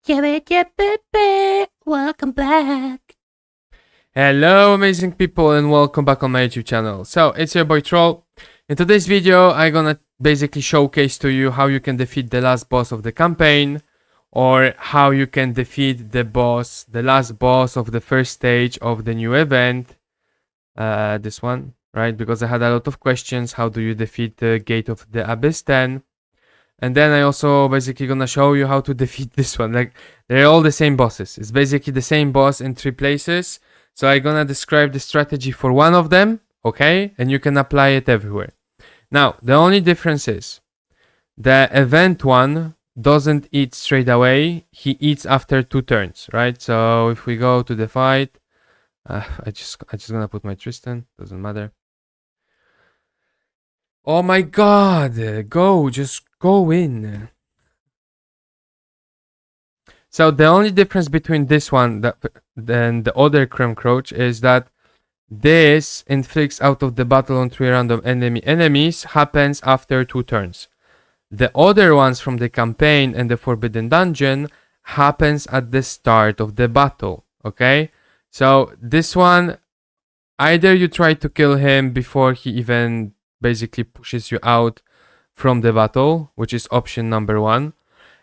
Welcome back. Hello amazing people and welcome back on my YouTube channel. So it's your boy Troll. In today's video I'm gonna basically showcase to you how you can defeat the last boss of the campaign, or how you can defeat the last boss of the first stage of the new event. This one, right? Because I had a lot of questions. How do you defeat the Gate of the Abyss 10? And then I also basically gonna show you how to defeat this one. Like, they're all the same bosses. It's basically the same boss in 3 places. So I'm gonna describe the strategy for one of them, okay? And you can apply it everywhere. Now, the only difference is the event one doesn't eat straight away. He eats after 2 turns, right? So if we go to the fight, I just gonna put my Tristan. Doesn't matter. Oh my god! Just go in. So the only difference between this one and the other CROM CRUACH is that this inflicts out of the battle on 3 random enemies happens after 2 turns. The other ones from the campaign and the Forbidden Dungeon happens at the start of the battle, okay? So this one, either you try to kill him before he even basically pushes you out from the battle, which is option number 1.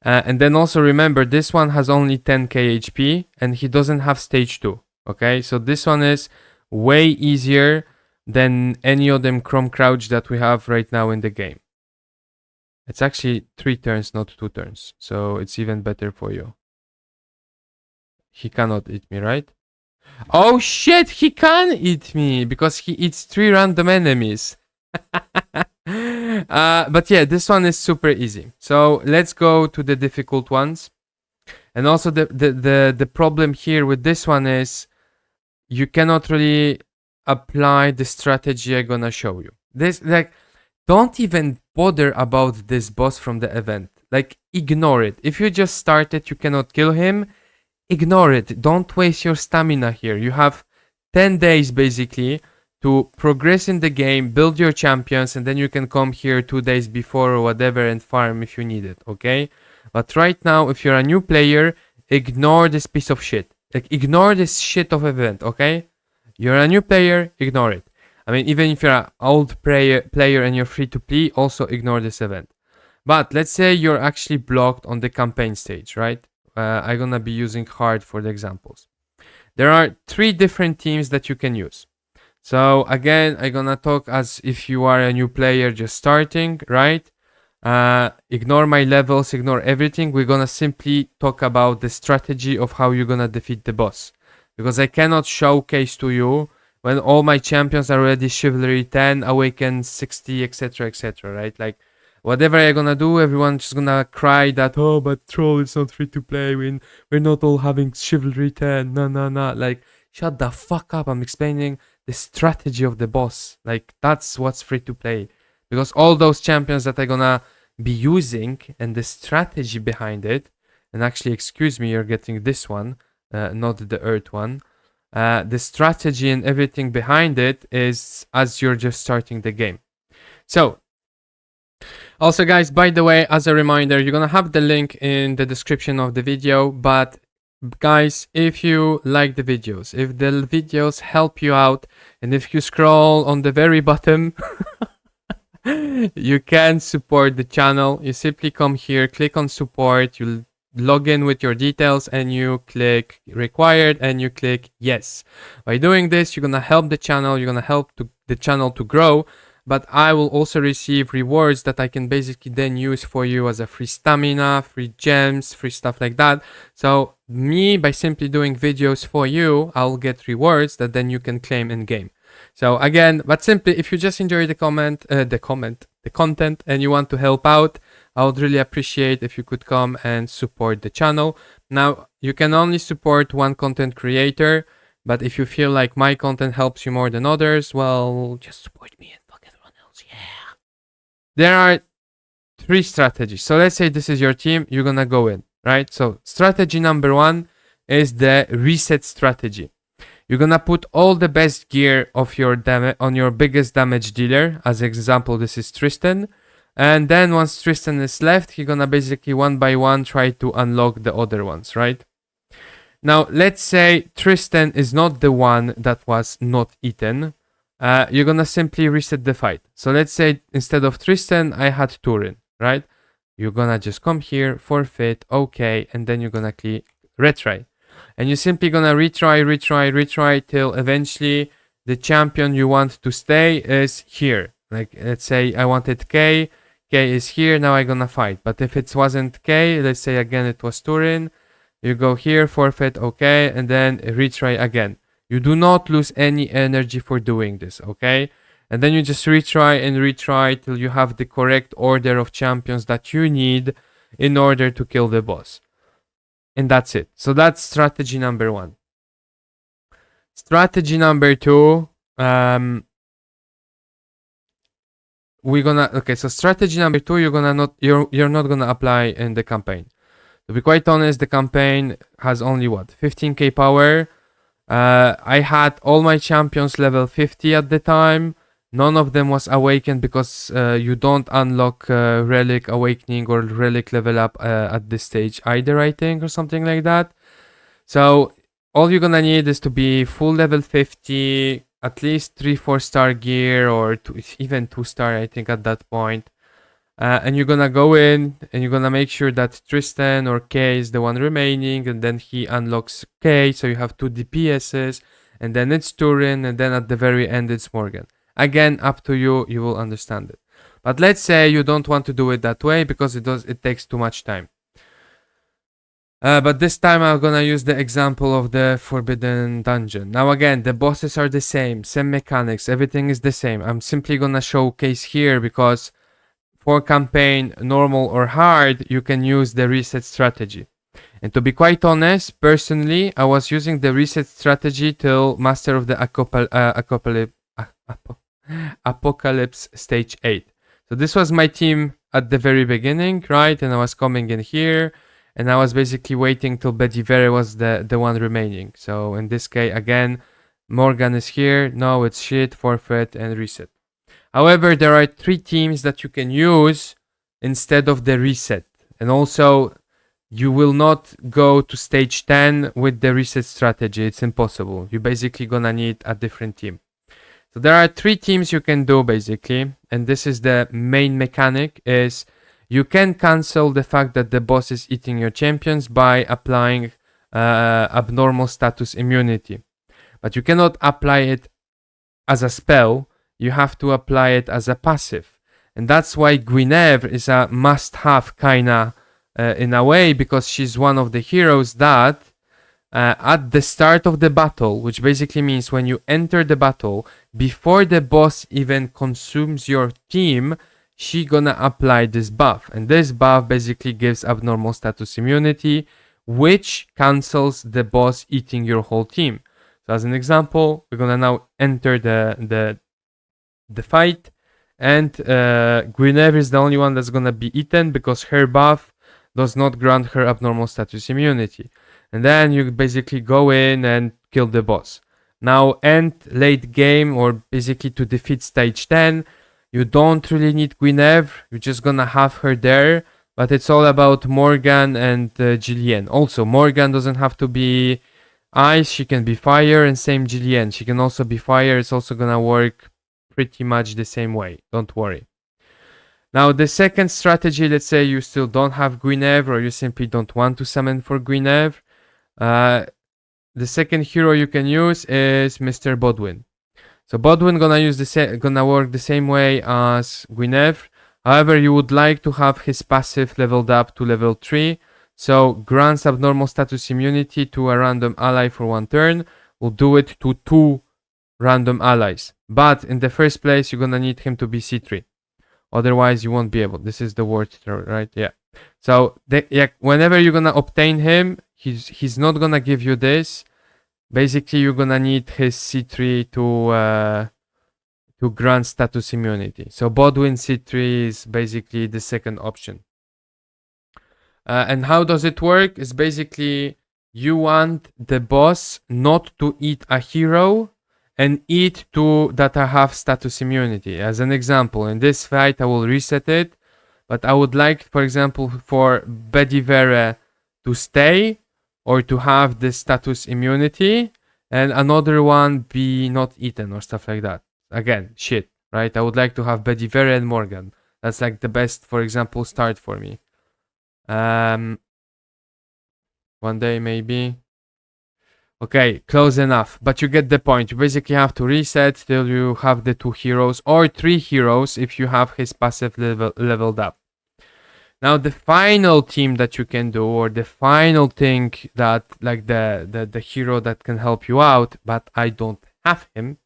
And then also remember, this one has only 10k HP and he doesn't have stage 2, okay? So this one is way easier than any of them CROM CRUACH that we have right now in the game. It's actually 3 turns, not 2 turns, so it's even better for you. He cannot eat me, right? Oh shit, he can eat me because he eats 3 random enemies. But yeah, this one is super easy. So let's go to the difficult ones. And also the problem here with this one is you cannot really apply the strategy I'm gonna show you. This, like, don't even bother about this boss from the event. Like, ignore it. If you just started, you cannot kill him. Ignore it. Don't waste your stamina here. You have 10 days basically to progress in the game, build your champions, and then you can come here 2 days before or whatever and farm if you need it, okay? But right now, if you're a new player, ignore this piece of shit. Like, ignore this shit of event, okay? You're a new player, ignore it. I mean, even if you're an old player and you're free to play, also ignore this event. But let's say you're actually blocked on the campaign stage, right? I'm gonna be using hard for the examples. There are 3 different teams that you can use. So again, I'm gonna talk as if you are a new player just starting, right? Ignore my levels, ignore everything. We're gonna simply talk about the strategy of how you're gonna defeat the boss. Because I cannot showcase to you when all my champions are already Chivalry 10, Awaken 60, etc, etc, right? Like, whatever I'm gonna do, everyone's just gonna cry that, oh, but Troll, it's not free to play, we're not all having Chivalry 10, no. Like, shut the fuck up, I'm explaining the strategy of the boss. Like, that's what's free to play. Because all those champions that I'm gonna be using and the strategy behind it, and actually, excuse me, you're getting this one, not the Earth one. The strategy and everything behind it is as you're just starting the game. So, also guys, by the way, as a reminder, you're gonna have the link in the description of the video, but guys, if you like the videos, if the videos help you out, and if you scroll on the very bottom, you can support the channel. You simply come here, click on support, you log in with your details, and you click required, and you click yes. By doing this, you're gonna help the channel, you're gonna help the channel to grow, but I will also receive rewards that I can basically then use for you as a free stamina, free gems, free stuff like that. So me, by simply doing videos for you, I'll get rewards that then you can claim in game. So again, but simply, if you just enjoy the content and you want to help out, I would really appreciate if you could come and support the channel. Now, you can only support one content creator, but if you feel like my content helps you more than others, well, just support me and fuck everyone else, yeah. There are 3 strategies. So let's say this is your team, you're gonna go in, right? So strategy number 1 is the reset strategy. You're gonna put all the best gear of your on your biggest damage dealer. As example, this is Tristan. And then once Tristan is left, he's gonna basically one by one try to unlock the other ones, right? Now, let's say Tristan is not the one that was not eaten. You're gonna simply reset the fight. So let's say instead of Tristan, I had Turin, right? You're gonna just come here, forfeit, okay, and then you're gonna click retry. And you're simply gonna retry till eventually the champion you want to stay is here. Like, let's say I wanted K is here, now I'm gonna fight. But if it wasn't K, let's say again it was Turin, you go here, forfeit, okay, and then retry again. You do not lose any energy for doing this, okay? And then you just retry till you have the correct order of champions that you need in order to kill the boss. And that's it. So that's strategy number 1. Strategy number 2, so strategy number 2, you're not gonna apply in the campaign. To be quite honest, the campaign has only 15k power. I had all my champions level 50 at the time. None of them was awakened because you don't unlock relic awakening or relic level up at this stage either, I think, or something like that. So all you're gonna need is to be full level 50, at least 3-4 star gear, or even 2 star, I think, at that point. And you're gonna go in and you're gonna make sure that Tristan or K is the one remaining, and then he unlocks K, so you have 2 DPSs, and then it's Turin, and then at the very end it's Morgan. Again, up to you, you will understand it. But let's say you don't want to do it that way because it takes too much time. But this time I'm gonna use the example of the Forbidden Dungeon. Now again, the bosses are the same mechanics, everything is the same. I'm simply gonna showcase here because for campaign, normal or hard, you can use the reset strategy. And to be quite honest, personally, I was using the reset strategy till Master of the Apocalypse Stage 8. So this was my team at the very beginning, right? And I was coming in here, and I was basically waiting till Bedivere was the one remaining. So in this case, again, Morgan is here. No, it's shit, forfeit, and reset. However, there are 3 teams that you can use instead of the reset. And also, you will not go to stage 10 with the reset strategy. It's impossible. You're basically gonna need a different team. So there are 3 teams you can do basically. And this is the main mechanic, is you can cancel the fact that the boss is eating your champions by applying abnormal status immunity. But you cannot apply it as a spell. You have to apply it as a passive. And that's why Guinevere is a must-have kinda in a way, because she's one of the heroes that at the start of the battle, which basically means when you enter the battle, before the boss even consumes your team, she gonna apply this buff. And this buff basically gives abnormal status immunity, which cancels the boss eating your whole team. So as an example, we're gonna now enter the fight, and Guinevere is the only one that's gonna be eaten because her buff does not grant her abnormal status immunity. And then you basically go in and kill the boss. Now end late game, or basically to defeat stage 10, you don't really need Guinevere, you're just gonna have her there, but it's all about Morgan and Jillian. Also, Morgan doesn't have to be ice, she can be fire, and same Jillian, she can also be fire. It's also gonna work pretty much the same way, don't worry. Now the second strategy, let's say you still don't have Guinevere, or you simply don't want to summon for Guinevere, the second hero you can use is Mr. Bodwin. So Bodwin gonna work the same way as Guinevere. However, you would like to have his passive leveled up to level 3, so grants abnormal status immunity to a random ally for 1 turn. We'll do it to 2 random allies, but in the first place you're gonna need him to be C3, otherwise you won't be able. This is the word, right? Yeah. So whenever you're gonna obtain him, he's not gonna give you this. Basically you're gonna need his C3 to grant status immunity. So Bodwin C3 is basically the second option. And how does it work? It's basically you want the boss not to eat a hero and eat 2 that have status immunity. As an example, in this fight I will reset it. But I would like, for example, for Bedivere to stay or to have the status immunity, and another one be not eaten or stuff like that. Again, shit, right? I would like to have Bedivere and Morgan. That's like the best, for example, start for me. One day maybe. Okay, close enough. But you get the point. You basically have to reset till you have the 2 heroes or 3 heroes if you have his passive leveled up. Now the final team that you can do, or the final thing that like the hero that can help you out, but I don't have him,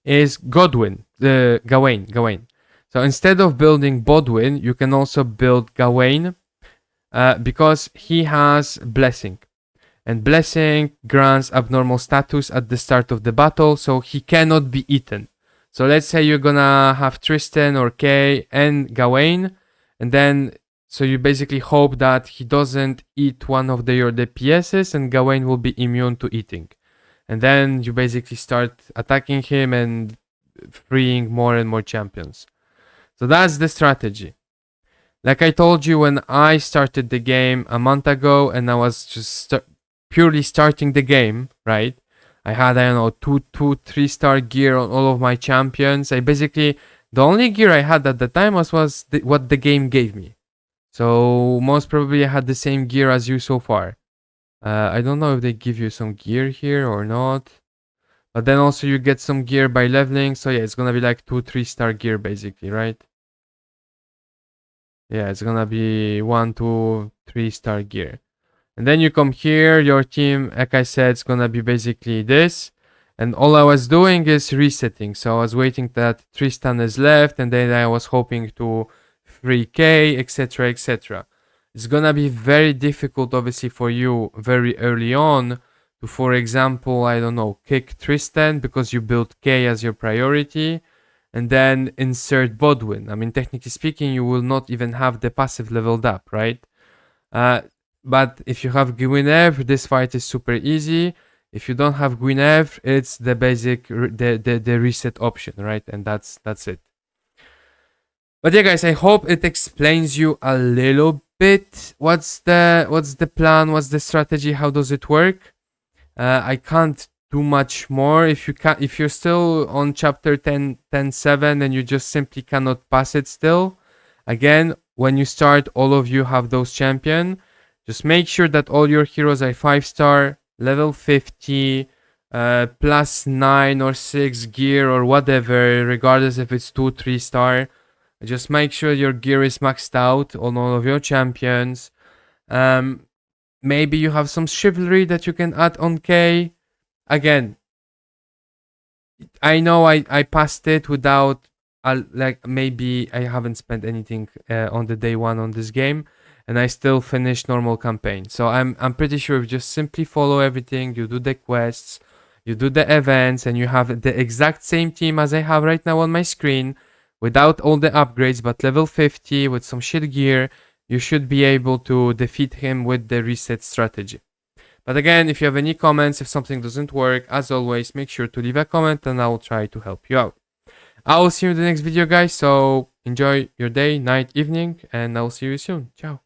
is Gawain. So instead of building Bodwin, you can also build Gawain, because he has blessing. And blessing grants abnormal status at the start of the battle, so he cannot be eaten. So let's say you're gonna have Tristan or Kay and Gawain, and then so you basically hope that he doesn't eat one of your DPSs, and Gawain will be immune to eating. And then you basically start attacking him and freeing more and more champions. So that's the strategy. Like I told you when I started the game a month ago, and I was just purely starting the game, right? I had, I don't know, 3-star gear on all of my champions. The only gear I had at the time was what the game gave me. So most probably I had the same gear as you so far. I don't know if they give you some gear here or not. But then also you get some gear by leveling. So yeah, it's gonna be like 2-3-star gear basically, right? Yeah, it's gonna be 1-2-3-star gear. And then you come here, your team, like I said, it's gonna be basically this. And all I was doing is resetting. So I was waiting that Tristan is left, and then I was hoping to 3k, etc, etc. It's gonna be very difficult, obviously, for you very early on to, for example, I don't know, kick Tristan because you built K as your priority, and then insert Bodwin. I mean, technically speaking, you will not even have the passive leveled up, right? But if you have Guinevere, this fight is super easy. If you don't have Guinevere, it's the basic the reset option, right? And that's it. But yeah, guys, I hope it explains you a little bit what's the plan, what's the strategy, how does it work. I can't do much more. If you're still on chapter 10.7 and you just simply cannot pass it still, again, when you start, all of you have those champion. Just make sure that all your heroes are 5-star, level 50, plus 9 or 6 gear or whatever, regardless if it's 2-3-star. Just make sure your gear is maxed out on all of your champions. Maybe you have some chivalry that you can add on K. Again, I know I passed it without, like, maybe I haven't spent anything on the day 1 on this game, and I still finished normal campaign. So I'm pretty sure if you just simply follow everything, you do the quests, you do the events, and you have the exact same team as I have right now on my screen, without all the upgrades, but level 50 with some shit gear, you should be able to defeat him with the reset strategy. But again, if you have any comments, if something doesn't work, as always, make sure to leave a comment and I will try to help you out. I will see you in the next video, guys. So enjoy your day, night, evening, and I will see you soon. Ciao.